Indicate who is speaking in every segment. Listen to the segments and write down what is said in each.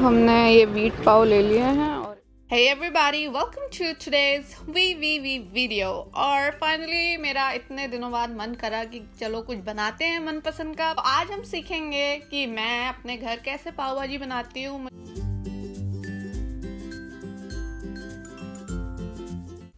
Speaker 1: हमने ये व्हीट पाव ले लिए हैं और Hey everybody, welcome to today's video और फाइनली मेरा इतने दिनों बाद मन करा कि चलो कुछ बनाते हैं मनपसंद का। आज हम सीखेंगे कि मैं अपने घर कैसे पाव भाजी बनाती हूँ।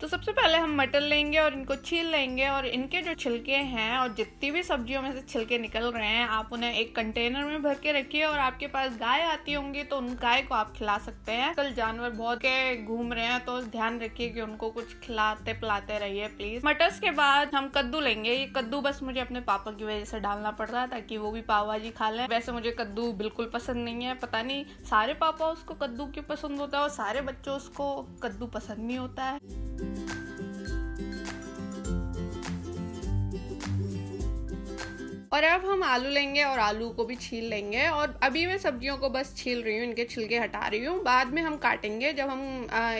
Speaker 1: तो सबसे पहले हम मटर लेंगे और इनको छील लेंगे और इनके जो छिलके हैं और जितनी भी सब्जियों में से छिलके निकल रहे हैं आप उन्हें एक कंटेनर में भर के रखिए। और आपके पास गाय आती होंगी तो उन गाय को आप खिला सकते हैं। कल जानवर बहुत के घूम रहे हैं तो ध्यान रखिए कि उनको कुछ खिलाते पिलाते रहिए प्लीज। मटर्स के बाद हम कद्दू लेंगे। ये कद्दू बस मुझे अपने पापा की वजह से डालना पड़ रहा है ताकि वो भी पाव भाजी खा लें। वैसे मुझे कद्दू बिल्कुल पसंद नहीं है, पता नहीं सारे पापा उसको कद्दू क्यों पसंद होता है और सारे बच्चों उसको कद्दू पसंद नहीं होता है। और अब हम आलू लेंगे और आलू को भी छील लेंगे। और अभी मैं सब्जियों को बस छील रही हूँ, इनके छिलके हटा रही हूँ, बाद में हम काटेंगे जब हम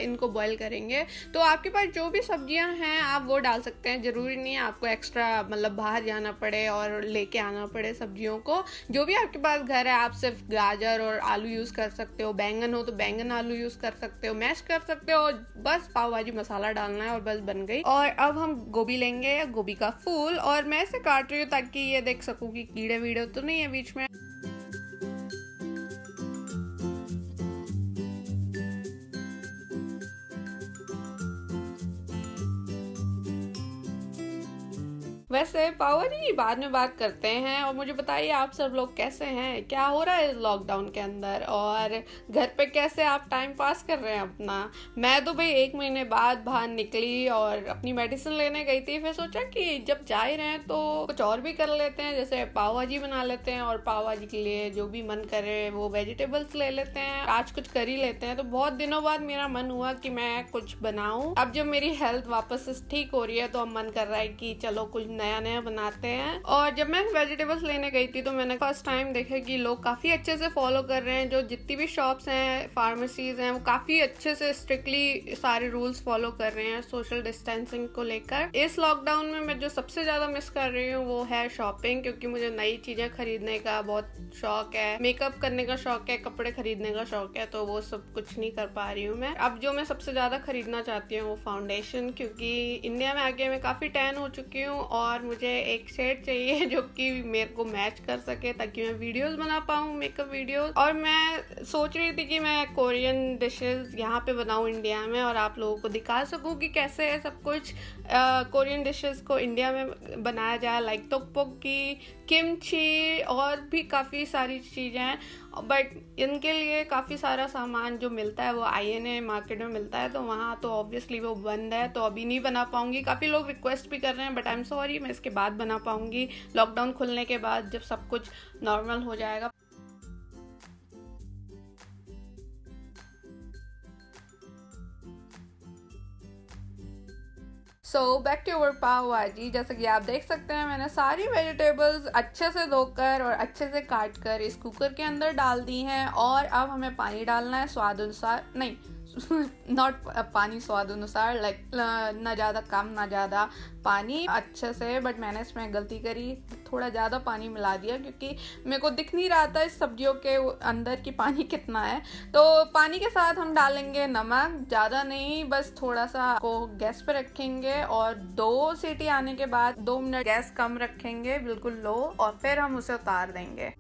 Speaker 1: इनको बॉईल करेंगे। तो आपके पास जो भी सब्जियां हैं आप वो डाल सकते हैं, ज़रूरी नहीं है आपको एक्स्ट्रा मतलब बाहर जाना पड़े और लेके आना पड़े सब्जियों को। जो भी आपके पास घर है आप सिर्फ गाजर और आलू यूज़ कर सकते हो, बैंगन हो तो बैंगन आलू यूज़ कर सकते हो, मैश कर सकते हो, और बस पाव भाजी मसाला डालना है और बस बन गई। और अब हम गोभी लेंगे, गोभी का फूल, और मैं इसे काट रही हूँ ताकि ये सकूं कि कीड़े वीड़े तो नहीं है बीच में। वैसे पाव भाजी की बाद में बात करते हैं। और मुझे बताइए आप सब लोग कैसे हैं, क्या हो रहा है इस लॉकडाउन के अंदर और घर पे कैसे आप टाइम पास कर रहे हैं अपना। मैं तो भाई 1 महीने बाद बाहर निकली और अपनी मेडिसिन लेने गई थी। फिर सोचा कि जब जा ही रहे हैं तो कुछ और भी कर लेते हैं, जैसे पाव भाजी बना लेते हैं और पाव भाजी के लिए जो भी मन करे वो वेजिटेबल्स ले लेते हैं, आज कुछ कर ही लेते हैं। तो बहुत दिनों बाद मेरा मन हुआ कि मैं कुछ बनाऊं। अब जब मेरी हेल्थ वापस से ठीक हो रही है तो अब मन कर रहा है कि चलो कुछ नया बनाते हैं। और जब मैं वेजिटेबल्स लेने गई थी तो मैंने फर्स्ट टाइम देखा कि लोग काफी अच्छे से फॉलो कर रहे हैं। जो जितनी भी शॉप्स हैं, फार्मेसीज हैं, वो काफी अच्छे से स्ट्रिक्टली सारे रूल्स फॉलो कर रहे हैं सोशल डिस्टेंसिंग को लेकर। इस लॉकडाउन में मैं जो सबसे ज्यादा मिस कर रही हूँ वो है शॉपिंग, क्योंकि मुझे नई चीजें खरीदने का बहुत शौक है, मेकअप करने का शौक है, कपड़े खरीदने का शौक है, तो वो सब कुछ नहीं कर पा रही हूँ मैं। अब जो मैं सबसे ज्यादा खरीदना चाहती हूँ वो फाउंडेशन, क्योंकि इंडिया में आके मैं काफी टैन हो चुकी हूँ और मुझे एक शेड चाहिए जो कि मेरे को मैच कर सके ताकि मैं वीडियोस बना पाऊँ, मेकअप वीडियोस। और मैं सोच रही थी कि मैं कोरियन डिशेस यहाँ पे बनाऊँ इंडिया में और आप लोगों को दिखा सकूँ कि कैसे सब कुछ कोरियन डिशेस को इंडिया में बनाया जाए, लाइक तोकबोकी, किमची और भी काफ़ी सारी चीज़ें हैं। बट इनके लिए काफ़ी सारा सामान जो मिलता है वो INA मार्केट में मिलता है, तो वहाँ तो ऑब्वियसली वो बंद है, तो अभी नहीं बना पाऊँगी। काफ़ी लोग रिक्वेस्ट भी कर रहे हैं बट आई एम सॉरी, मैं इसके बाद बना पाऊँगी, लॉकडाउन खुलने के बाद जब सब कुछ नॉर्मल हो जाएगा। सो बैक टू अवर पाव भाजी। जैसे कि आप देख सकते हैं मैंने सारी वेजिटेबल्स अच्छे से धोकर और अच्छे से काट कर इस कुकर के अंदर डाल दी हैं। और अब हमें पानी डालना है स्वाद अनुसार, नहीं नॉट पानी स्वाद अनुसार, लाइक ना ज़्यादा कम ना ज़्यादा पानी, अच्छे से। बट मैंने इसमें गलती करी, थोड़ा ज़्यादा पानी मिला दिया क्योंकि मेरे को दिख नहीं रहा था इस सब्जियों के अंदर की पानी कितना है। तो पानी के साथ हम डालेंगे नमक, ज़्यादा नहीं, बस थोड़ा सा को गैस पे रखेंगे और 2 सीटी आने के बाद 2 मिनट गैस कम रखेंगे, बिल्कुल लो, और फिर हम उसे उतार देंगे।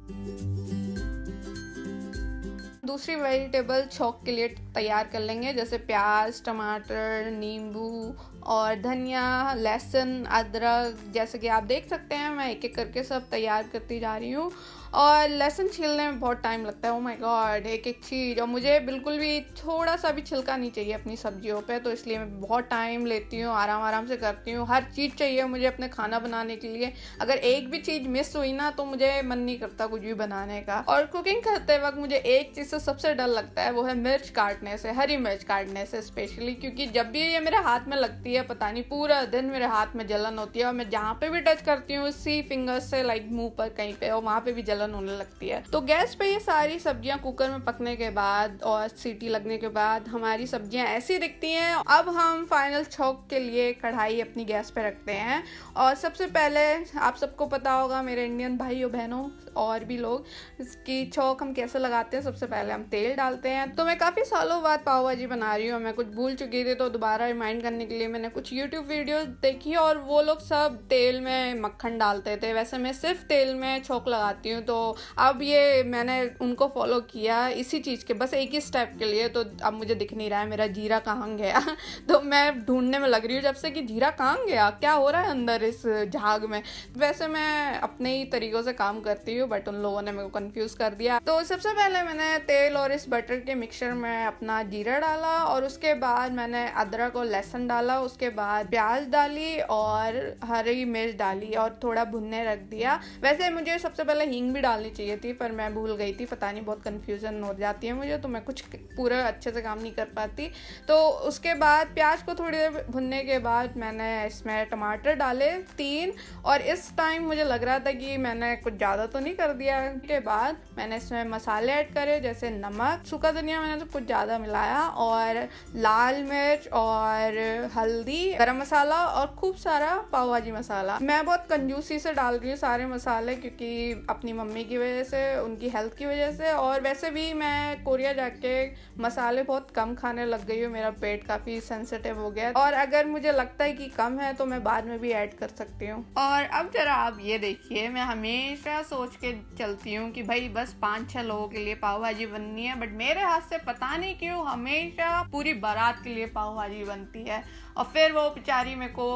Speaker 1: दूसरी वेजिटेबल छौंक के लिए तैयार कर लेंगे, जैसे प्याज, टमाटर, नींबू और धनिया, लहसुन, अदरक। जैसे कि आप देख सकते हैं मैं एक एक करके सब तैयार करती जा रही हूँ। और लहसुन छीलने में बहुत टाइम लगता है, ओह माय गॉड, एक एक चीज़। और मुझे बिल्कुल भी थोड़ा सा भी छिलका नहीं चाहिए अपनी सब्जियों पे, तो इसलिए मैं बहुत टाइम लेती हूँ, आराम आराम से करती हूँ। हर चीज़ चाहिए मुझे अपने खाना बनाने के लिए, अगर एक भी चीज़ मिस हुई ना तो मुझे मन नहीं करता कुछ भी बनाने का। और कुकिंग करते वक्त मुझे एक चीज़ से सबसे डर लगता है, वो है मिर्च काटने से, हरी मिर्च काटने से स्पेशली, क्योंकि जब भी ये मेरे हाथ में लगती है पता नहीं पूरा दिन मेरे हाथ में जलन होती है। और मैं जहाँ पे भी टच करती हूँ सी फिंगर से, लाइक मुँह पर कहीं पे, और वहाँ पे भी जलन जलन होने लगती है। तो गैस पे ये सारी सब्जियां कुकर में पकने के बाद और सीटी लगने के बाद हमारी सब्जियां ऐसी दिखती हैं। अब हम फाइनल छौंक के लिए कढ़ाई अपनी गैस पे रखते हैं। और सबसे पहले आप सबको पता होगा, मेरे इंडियन भाइयों बहनों और भी लोग, इसकी छौंक हम कैसे लगाते हैं। सबसे पहले हम तेल डालते हैं। तो मैं काफ़ी सालों बाद पाव भाजी बना रही हूँ, मैं कुछ भूल चुकी थी, तो दोबारा रिमाइंड करने के लिए मैंने कुछ यूट्यूब वीडियो देखी और वो लोग सब तेल में मक्खन डालते थे। वैसे मैं सिर्फ तेल में छौंक लगाती हूँ। तो अब ये मैंने उनको फॉलो किया इसी चीज़ के, बस एक ही स्टेप के लिए। तो अब मुझे दिख नहीं रहा है मेरा जीरा कहाँ गया तो मैं ढूंढने में लग रही हूँ जब से कि जीरा कहाँ गया, क्या हो रहा है अंदर इस झाग में। वैसे मैं अपने ही तरीकों से काम करती हूँ, बट उन लोगों ने मेरे को कंफ्यूज कर दिया। तो सबसे पहले मैंने तेल और इस बटर के मिक्सचर में अपना जीरा डाला और उसके बाद मैंने अदरक और लहसुन डाला। उसके बाद प्याज डाली और हरी मिर्च डाली और थोड़ा भुनने रख दिया। वैसे मुझे सबसे पहले हींग भी डालनी चाहिए थी, पर मैं भूल गई थी, पता नहीं, बहुत कन्फ्यूजन हो जाती है मुझे, तो मैं कुछ पूरा अच्छे से काम नहीं कर पाती। तो उसके बाद प्याज को थोड़ी देर भुनने के बाद मैंने इसमें टमाटर डाले 3, और इस टाइम मुझे लग रहा था कि मैंने कुछ ज़्यादा तो नहीं कर दिया। के बाद मैंने इसमें मसाले ऐड करे, जैसे नमक, सूखा धनिया मैंने तो कुछ ज़्यादा मिलाया, और लाल मिर्च और हल्दी, गरम मसाला और खूब सारा पाव भाजी मसाला। मैं बहुत कंजूसी से डाल रही हूँ सारे मसाले, क्योंकि अपनी मम्मी की वजह से, उनकी हेल्थ की वजह से, और वैसे भी मैं कोरिया जाके मसाले बहुत कम खाने लग गई हूँ, मेरा पेट काफ़ी सेंसिटिव हो गया। और अगर मुझे लगता है कि कम है तो मैं बाद में भी ऐड कर सकती हूँ। और अब जरा आप ये देखिए, मैं हमेशा सोच के चलती हूँ कि भाई बस 5-6 लोगों के लिए पाव भाजी बननी है, बट मेरे हाथ से पता नहीं क्यों हमेशा पूरी बारात के लिए पाव भाजी बनती है, और फिर वो बेचारी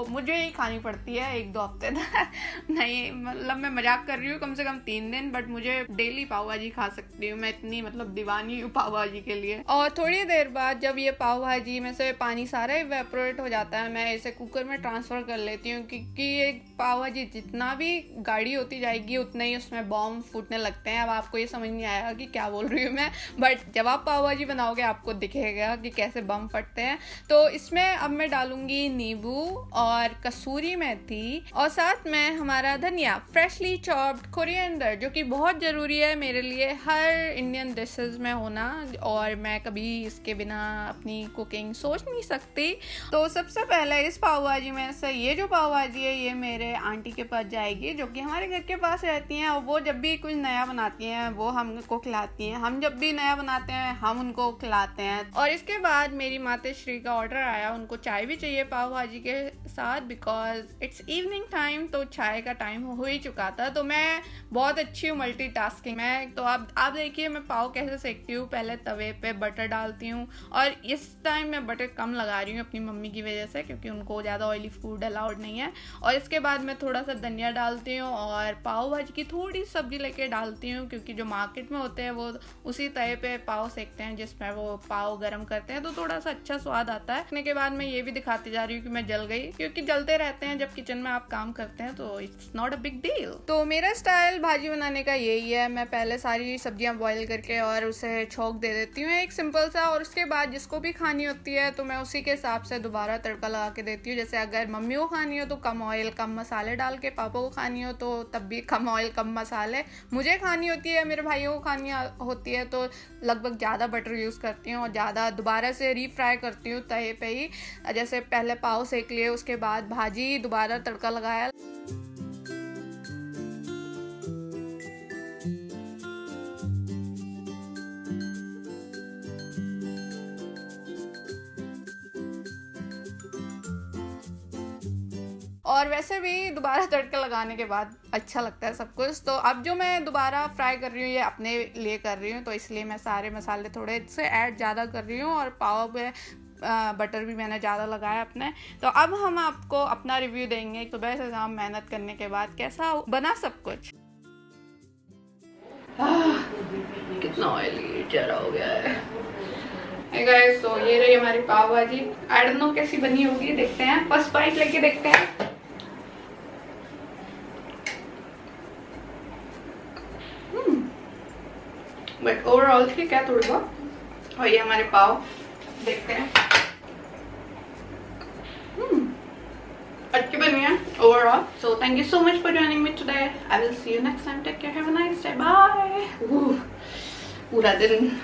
Speaker 1: मुझे ही खानी पड़ती है 1-2 हफ्ते तक नहीं, मतलब मैं मजाक कर रही हूँ, कम से कम 3 दिन, बट मुझे डेली पाव भाजी खा सकती हूँ मैं, इतनी मतलब दीवानी हूँ पाव भाजी के लिए। और थोड़ी देर बाद जब ये पाव भाजी में से पानी सारा इवेपोरेट हो जाता है, मैं इसे कुकर में ट्रांसफर कर लेती हूँ, क्योंकि ये पाव भाजी जितना भी गाढ़ी होती जाएगी उतना ही उसमें बॉम्ब फूटने लगते हैं। अब आपको ये समझ नहीं आएगा कि क्या बोल रही हूँ मैं, बट जब आप पाव भाजी बनाओगे आपको दिखेगा कि कैसे बम फटते हैं। तो इसमें अब मैं डालूंगी नींबू और कसूरी मेथी, और साथ में हमारा धनिया, फ्रेशली चॉप्ड कोरिएंडर, जो कि बहुत ज़रूरी है मेरे लिए हर इंडियन डिशेस में होना, और मैं कभी इसके बिना अपनी कुकिंग सोच नहीं सकती। तो सबसे पहले इस पाव भाजी में से ये जो पाव भाजी है ये मेरे आंटी के पास जाएगी, जो कि हमारे घर के पास रहती हैं, और वो जब भी कुछ नया बनाती हैं वो हमको खिलाती हैं, हम जब भी नया बनाते हैं हम उनको खिलाते हैं। और इसके बाद मेरी माताश्री का ऑर्डर आया, उनको चाय भी चाहिए पाव भाजी के साथ, बिकॉज इट्स इवनिंग टाइम, तो चाय का टाइम हो ही चुका था। तो मैं बहुत अच्छी हूँ मल्टीटास्किंग में। तो अब आप देखिए मैं पाव कैसे सेकती हूँ। पहले तवे पे बटर डालती हूँ, और इस टाइम मैं बटर कम लगा रही हूँ अपनी मम्मी की वजह से, क्योंकि उनको ज़्यादा ऑयली फूड अलाउड नहीं है। और इसके बाद मैं थोड़ा सा धनिया डालती हूँ और पाव भाजी की थोड़ी सब्जी लेके डालती हूँ, क्योंकि जो मार्केट में होते हैं वो उसी तवे पे पाव सेकते हैं जिसमें वो पाव गर्म करते हैं, तो थोड़ा सा अच्छा स्वाद आता है। रखने के बाद मैं ये भी दिखाती जा रही हूँ कि मैं जल गई, क्योंकि जलते रहते हैं जब किचन में आप काम करते हैं, तो it's not a big deal. तो मेरा स्टाइल भाजी बनाने का यही है, मैं पहले सारी सब्जियां बॉईल करके और उसे छौंक दे देती हूँ एक सिंपल सा, और उसके बाद जिसको भी खानी होती है तो मैं उसी के हिसाब से दोबारा तड़का लगा के देती हूँ। जैसे अगर मम्मी को खानी हो तो कम ऑयल कम मसाले डाल के, पापा को खानी हो तो तब भी कम ऑयल कम मसाले, मुझे खानी होती है, मेरे भाइयों को खानी होती है तो लगभग ज़्यादा बटर यूज़ करती हूँ, और ज़्यादा दोबारा से रीफ्राई करती हूँ तवे पे ही। जैसे पहले पाव सेक लिए, उसके बाद भाजी, दोबारा तड़का लगाया। और वैसे भी दोबारा तड़का लगाने के बाद अच्छा लगता है सब कुछ। तो अब जो मैं दोबारा फ्राई कर रही हूँ ये अपने लिए कर रही हूँ, तो इसलिए मैं सारे मसाले थोड़े से ऐड ज़्यादा कर रही हूँ, और पाव पे बटर भी मैंने ज़्यादा लगाया अपने। तो अब हम आपको अपना रिव्यू देंगे सुबह से शाम मेहनत करने के बाद कैसा बना सब कुछ। कितना ऑयली चेहरा हो गया है। Hey guys, तो ये रही हमारी पाव भाजी। आई डोंट नो कैसी बनी होगी, देखते हैं, फर्स्ट बाइट लेके देखते हैं। बट ओवरऑल ठीक है थोड़ी बहुत। और ये हमारे पाव देखते हैं, अच्छी बनी है। overall. So thank you so much for joining me today. I will see you next time. Take care. Have a nice day. Bye. पूरा दिन